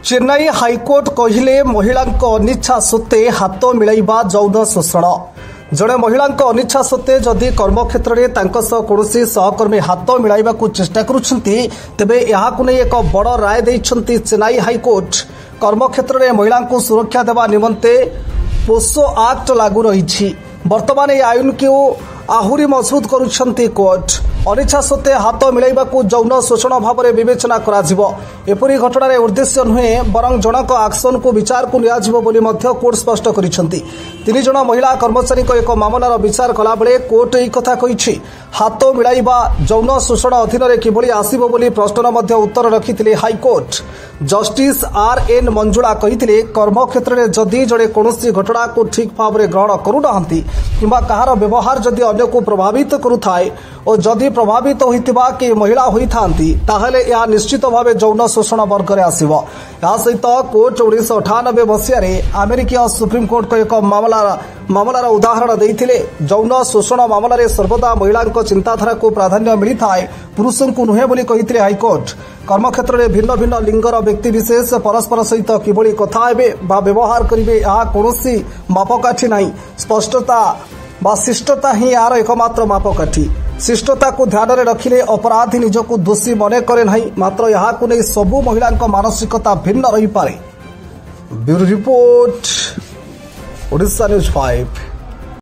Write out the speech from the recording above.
Chennai high court कहले महिला अनिच्छा सत्वे हाथ मिलैबा यौन शोषण। जड़े महिला अनिच्छा सत्वे जदि कर्मक्षेत्र में कौन सहकर्मी हाथ मिलैबा चेष्टा करुछंती तेबे यहाकु नै एक बड़ राय दैछंती चेन्नई हाइकोर्ट। कर्मक्षेत्र में महिला को सुरक्षा देवा निमंते पोसो एक्ट लागू रही। वर्तमान यह आईन को आहुरी मजबूत करुछंती कोर्ट। अनिच्छा सत्वे हाथ मिलैबा यौन शोषण भाव में विवेचना एपरी घटना उद्देश्य नुहे बरं जनक एक्शन को विचार को नियाजिबो बोली मध्य कोर्ट स्पष्ट करिसेंती। 3 जन महिला कर्मचारी एक मामलार विचार कला बेले कोर्ट यह कथा कही। हाथ मिलैबा यौन शोषण अधीन में किभली आसिबो बोली प्रश्नर मध्य उत्तर रखिथिले हाइकोर्ट। जस्टिस RN मंजुला कहिथिले कर्मक्षेत्र में जदि जड़े कौन घटना को ठीक भाव में ग्रहण करूनाहांती किंबा कहार व्यवहार जदि अन्य को प्रभावित करुथाए और जदि प्रभावित होइतिबा कि महिला होइथांती ताहले या निश्चित भाव यौन शोषण वर्ग में आसिबो। या सहित कोर्ट 1998 मसीह अमेरिका सुप्रीम कोर्ट को एक मामलार उदाहरण देइथिले। यौन शोषण मामलें सर्वदा महिला चिंताधारा को प्राधान्य मिली थाए पुरुषों को नुहे बोली कहिथिले हाइकोर्ट। कर्मक्षेत्र में भिन्न भिन्न लिंगर व्यक्ति विशेष परस्पर सहित किभली कथा हेबे बा व्यवहार करिवे या कौनसी मापकाठी नहीं। स्पष्टता बा शिष्टता ही यार एकमात्र मापकाठी। शिष्टता को ध्यान में रखिले अपराधी निजको दोषी मने करे नहीं, मात्र यहाँ को नहीं सबू महिला मानसिकता भिन्न रही पारे। Bureau report, Odisha news 5।